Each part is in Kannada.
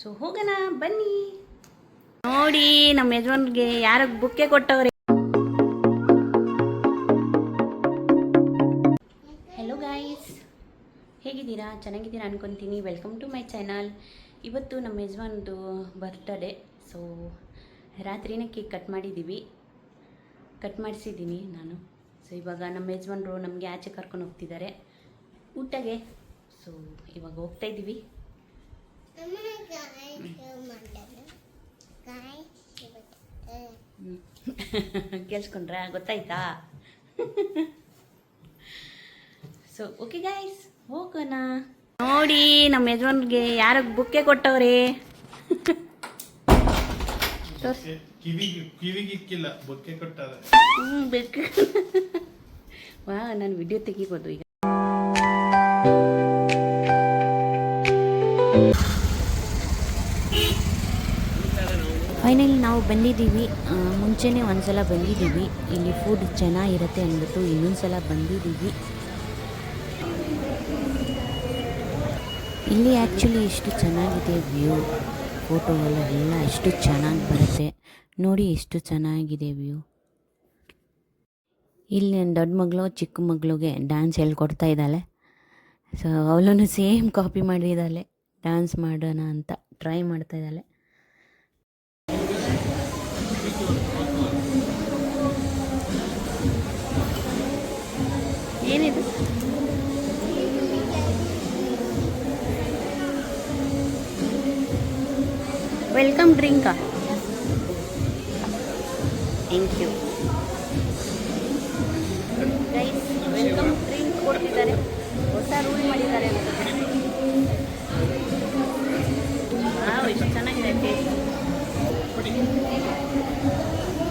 ಸೊ ಹೋಗೋಣ ಬನ್ನಿ. ನೋಡಿ ನಮ್ಮ ಯಜಮಾನ್ರಿಗೆ ಯಾರ ಬುಕ್ಕೆ ಕೊಟ್ಟವ್ರೆ. ಹೆಲೋ ಗಾಯ್ಸ್, ಹೇಗಿದ್ದೀರಾ? ಚೆನ್ನಾಗಿದ್ದೀರಾ ಅನ್ಕೊತೀನಿ. Welcome to my channel. ಇವತ್ತು ನಮ್ಮ ಯಜಮಾನ್ದು ಬರ್ತ್ಡೇ. ಸೊ ರಾತ್ರಿನೇ ಕೇಕ್ ಕಟ್ ಮಾಡಿಸಿದ್ದೀನಿ ನಾನು. ಸೊ ಇವಾಗ ನಮ್ಮ ಯಜಮಾನ್ರು ನಮಗೆ ಆಚೆ ಕರ್ಕೊಂಡು ಹೋಗ್ತಿದ್ದಾರೆ ಊಟಗೆ. ಸೊ ಇವಾಗ ಹೋಗ್ತಾ ಇದ್ದೀವಿ. ಕೇಳಿಸ್ಕೊಂಡ್ರಾ? ಗೊತ್ತಾಯ್ತಾ? ಸೊ ಓಕೆ ಗಾಯ್ಸ್, ಹೋಗೋಣ. ನೋಡಿ ನಮ್ಮ ಯಜಮಾನ್ರಿಗೆ ಯಾರ ಬುಕ್ಕೆ ಕೊಟ್ಟವ್ರೆ. ಕಿವಿಗಿಕ್ಕಿಲ್ಲ, ಬೊಕ್ಕೆ ಕೊಟ್ಟಾರೆ. ಬೇಕು. ವಾ, ನಾನು ವಿಡಿಯೋ ತೆಗಿಬೋದು ಈಗ. ಫೈನಲಿ ನಾವು ಬಂದಿದ್ದೀವಿ. ಮುಂಚೆನೇ ಒಂದು ಸಲ ಬಂದಿದ್ದೀವಿ. ಇಲ್ಲಿ ಫುಡ್ ಚೆನ್ನಾಗಿರುತ್ತೆ ಅಂದ್ಬಿಟ್ಟು ಇನ್ನೊಂದು ಸಲ ಬಂದಿದ್ದೀವಿ. ಇಲ್ಲಿ ಆ್ಯಕ್ಚುಲಿ ಎಷ್ಟು ಚೆನ್ನಾಗಿದೆ ವ್ಯೂ, ಫೋಟೋ ಎಲ್ಲ ಎಷ್ಟು ಚೆನ್ನಾಗಿ ಬರುತ್ತೆ ನೋಡಿ. ಎಷ್ಟು ಚೆನ್ನಾಗಿದೆ ವ್ಯೂ. ಇಲ್ಲಿ ನನ್ನ ದೊಡ್ಡ ಮಗಳು ಚಿಕ್ಕ ಮಗಳಿಗೆ ಡ್ಯಾನ್ಸ್ ಹೇಳ್ಕೊಡ್ತಾ ಇದ್ದಾಳೆ. ಸೊ ಅವಳೂ ಸೇಮ್ ಕಾಪಿ ಮಾಡಿದ್ದಾಳೆ. ಡ್ಯಾನ್ಸ್ ಮಾಡೋಣ ಅಂತ ಟ್ರೈ ಮಾಡ್ತಾ ಇದ್ದಾಳೆ. ಏನಿದು? ವೆಲ್ಕಮ್ ಡ್ರಿಂಕಾ? Thank you guys. Welcome drink ಕೊಡ್ತಿದ್ದಾರೆ. ಹೊಸ ರೂಲ್ ಮಾಡಿದ್ದಾರೆ ಅನ್ಸುತ್ತೆ. ಎಷ್ಟು ಚೆನ್ನಾಗಿದೆ ಟೇಸ್ಟ್.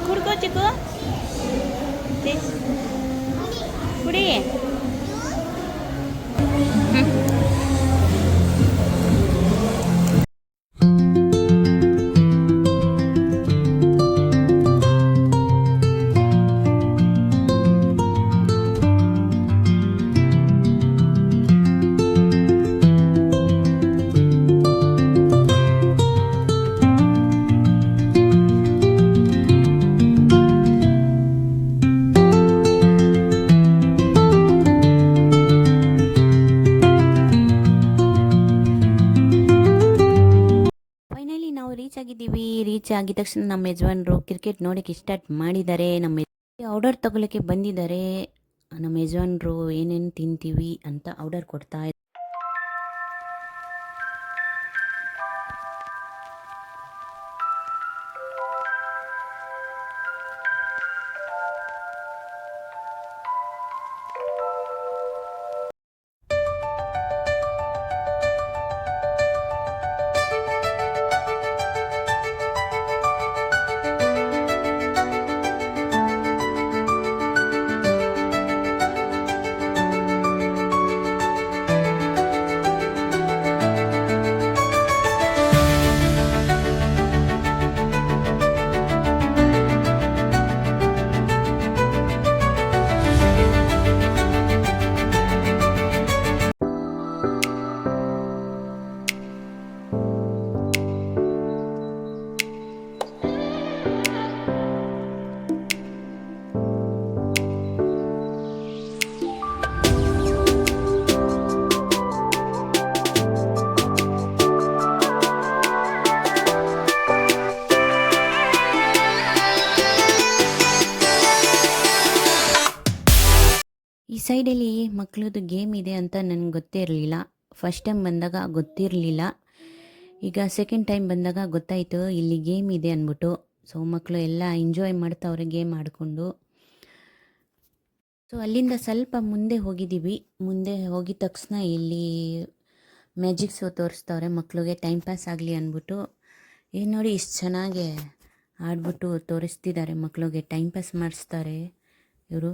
ಕುಡ್ಕೋ ಚಿಕ್ಕು, ಪ್ಲೀಸ್ ಕುಡಿ. ರೀಚ್ ಆಗಿದ ತಕ್ಷಣ ನಮ್ಮ ಯಜಮಾನರು ಕ್ರಿಕೆಟ್ ನೋಡೋಕ್ಕೆ ಸ್ಟಾರ್ಟ್ ಮಾಡಿದ್ದಾರೆ. ನಮ್ಮ ಆರ್ಡರ್ ತಗೊಳ್ಳೋಕ್ಕೆ ಬಂದಿದ್ದಾರೆ. ನಮ್ಮ ಯಜಮಾನರು ಏನೇನು ತಿಂತೀವಿ ಅಂತ ಆರ್ಡರ್ ಕೊಡ್ತಾ ಇದ್ದಾರೆ. ಈ ಸೈಡಲ್ಲಿ ಮಕ್ಕಳದ್ದು ಗೇಮ್ ಇದೆ ಅಂತ ನನಗೆ ಗೊತ್ತೇ ಇರಲಿಲ್ಲ. ಫಸ್ಟ್ ಟೈಮ್ ಬಂದಾಗ ಗೊತ್ತಿರಲಿಲ್ಲ. ಈಗ ಸೆಕೆಂಡ್ ಟೈಮ್ ಬಂದಾಗ ಗೊತ್ತಾಯಿತು ಇಲ್ಲಿ ಗೇಮ್ ಇದೆ ಅಂದ್ಬಿಟ್ಟು. ಸೊ ಮಕ್ಕಳು ಎಲ್ಲ ಎಂಜಾಯ್ ಮಾಡ್ತಾವ್ರೆ ಗೇಮ್ ಆಡಿಕೊಂಡು. ಸೊ ಅಲ್ಲಿಂದ ಸ್ವಲ್ಪ ಮುಂದೆ ಹೋಗಿದ್ದೀವಿ. ಮುಂದೆ ಹೋಗಿದ ತಕ್ಷಣ ಇಲ್ಲಿ ಮ್ಯಾಜಿಕ್ ಶೋ ತೋರಿಸ್ತವ್ರೆ ಮಕ್ಕಳಿಗೆ ಟೈಮ್ ಪಾಸ್ ಆಗಲಿ ಅಂದ್ಬಿಟ್ಟು. ಏನು ನೋಡಿ ಇಷ್ಟು ಚೆನ್ನಾಗಿ ಆಡ್ಬಿಟ್ಟು ತೋರಿಸ್ತಿದ್ದಾರೆ. ಮಕ್ಕಳಿಗೆ ಟೈಮ್ ಪಾಸ್ ಮಾಡಿಸ್ತಾರೆ ಇವರು.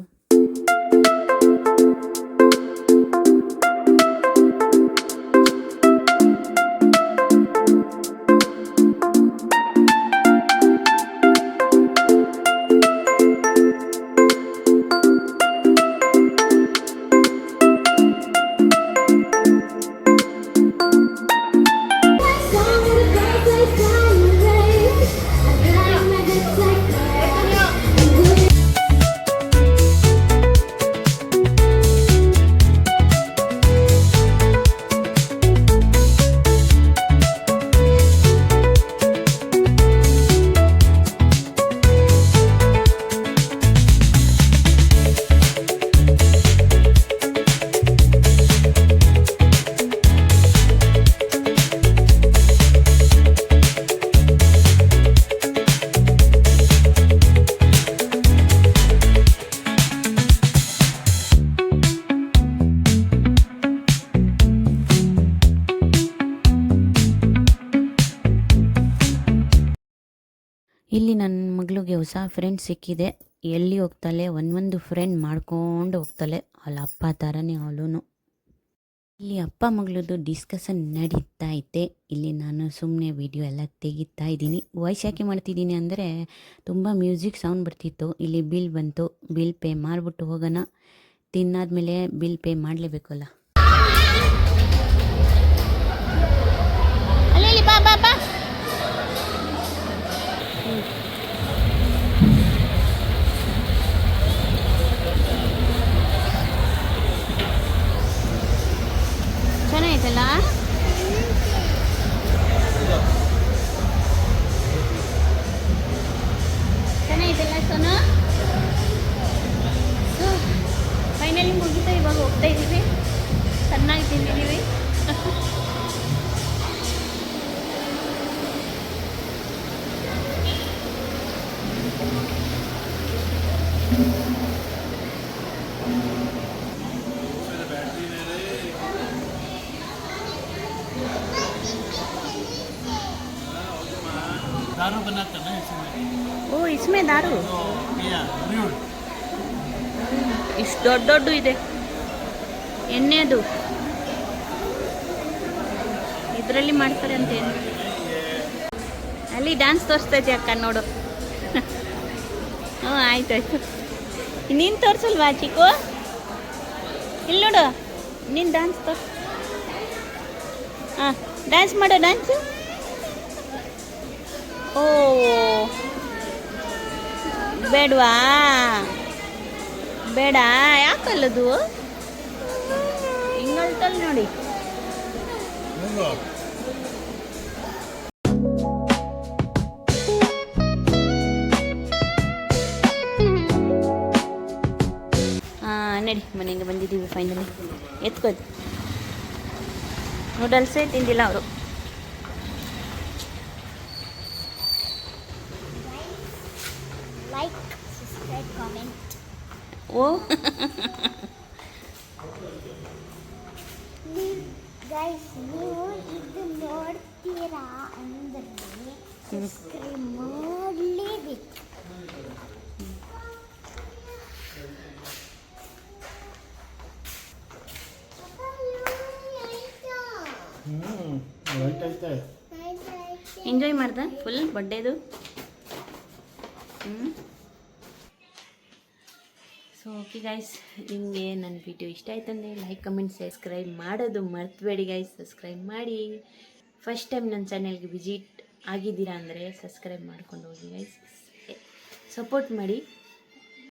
ಇಲ್ಲಿ ನನ್ನ ಮಗಳಿಗೆ ಹೊಸ ಫ್ರೆಂಡ್ ಸಿಕ್ಕಿದೆ. ಎಲ್ಲಿ ಹೋಗ್ತಾಳೆ ಒಂದೊಂದು ಫ್ರೆಂಡ್ ಮಾಡ್ಕೊಂಡು ಹೋಗ್ತಾಳೆ. ಅವಳ ಅಪ್ಪ ಥರನೇ ಅವಳು. ಇಲ್ಲಿ ಅಪ್ಪ ಮಗಳದ್ದು ಡಿಸ್ಕಷನ್ ನಡೀತಾ ಐತೆ. ಇಲ್ಲಿ ನಾನು ಸುಮ್ಮನೆ ವಿಡಿಯೋ ಎಲ್ಲ ತೆಗಿತಾ ಇದ್ದೀನಿ. ವಾಯ್ಸ್ ಯಾಕೆ ಮಾಡ್ತಿದ್ದೀನಿ ಅಂದರೆ ತುಂಬ ಮ್ಯೂಸಿಕ್ ಸೌಂಡ್ ಬರ್ತಿತ್ತು. ಇಲ್ಲಿ ಬಿಲ್ ಬಂತು, ಬಿಲ್ ಪೇ ಮಾಡಿಬಿಟ್ಟು ಹೋಗೋಣ. ತಿನ್ನಾದ್ಮೇಲೆ ಬಿಲ್ ಪೇ ಮಾಡಲೇಬೇಕಲ್ಲ. ಅಲ್ಲಿ ಬಾ ಬಾ ಬಾ. ಚೆನ್ನಾಗೈತಲ್ಲ. ಚೆನ್ನಾಗೈತಲ್ಲ ಸೋನು. ಸೊ ಫೈನಲಿ ಮುಗಿತಾ, ಇವಾಗ ಹೋಗ್ತಾ ಇದ್ದೀವಿ. ಚೆನ್ನಾಗಿ ತಿಂದಿದ್ದೀವಿ. दारू बनाता ना इसमें। ಓ ಇಸ್ಮೆ ದಾರು तो ये ब्रूड ಇಷ್ಟು ದೊಡ್ಡ ದೊಡ್ಡ ಇದೆ ಎಣ್ಣೆದು. ಇದರಲ್ಲಿ ಮಾಡ್ತಾರೆ ಅಂತೇನು. ಅಲ್ಲಿ ಡ್ಯಾನ್ಸ್ ತೋರಿಸ್ತಾ ಇದೆಯಾ ಅಕ್ಕ, ನೋಡು. ಹ್ಞೂ ಆಯ್ತಾಯ್ತು. ನೀನು ತೋರಿಸಲ್ವಾ ಚಿಕ್ಕು? ಇಲ್ಲಿ ನೋಡು, ನೀನು ಡ್ಯಾನ್ಸ್ ತೋರ್ಸು. ಹಾಂ, ಡ್ಯಾನ್ಸ್ ಮಾಡೋ ಡ್ಯಾನ್ಸು. ಓ ಬೇಡವಾ? ಬೇಡ, ಯಾಕಲ್ಲದು ಹಿಂಗಲ್ತಲ್ಲಿ ನೋಡಿ. ನಡಿ, ಮನೆಗೆ ಬಂದಿದ್ದೀವಿ ಫೈನಲಿ. ಎತ್ಕೋದು ನೂಡಲ್ಸೇ ತಿಂದಿಲ್ಲ ಅವರು. Like, subscribe, comment. ಓ ಗೈಸ್, ನೀವು ಇದು ನೋಡ್ತೀರಾ ಅಂದರೆ ಸಬ್ಸ್ಕ್ರೈಬ್ ಮಾಡಲೇಬೇಕು. ಲೈಟ್ ಐತೆ. ಎಂಜಾಯ್ ಮಾಡ್ದ ಫುಲ್ ಬರ್ಡೇದು. ಸೊ ಓಕೆ ಗೈಸ್, ನಿಮಗೆ ನನ್ನ ವಿಡಿಯೋ ಇಷ್ಟ ಆಯ್ತು ಅಂದರೆ ಲೈಕ್, ಕಮೆಂಟ್, ಸಬ್ಸ್ಕ್ರೈಬ್ ಮಾಡೋದು ಮರ್ತಬೇಡಿ ಗೈಸ್. ಸಬ್ಸ್ಕ್ರೈಬ್ ಮಾಡಿ. ಫಸ್ಟ್ ಟೈಮ್ ನನ್ನ ಚಾನೆಲ್ಗೆ ವಿಸಿಟ್ ಆಗಿದ್ದೀರಾ ಅಂದರೆ ಸಬ್ಸ್ಕ್ರೈಬ್ ಮಾಡ್ಕೊಂಡು ಹೋಗಿ ಗೈಸ್. ಸಪೋರ್ಟ್ ಮಾಡಿ.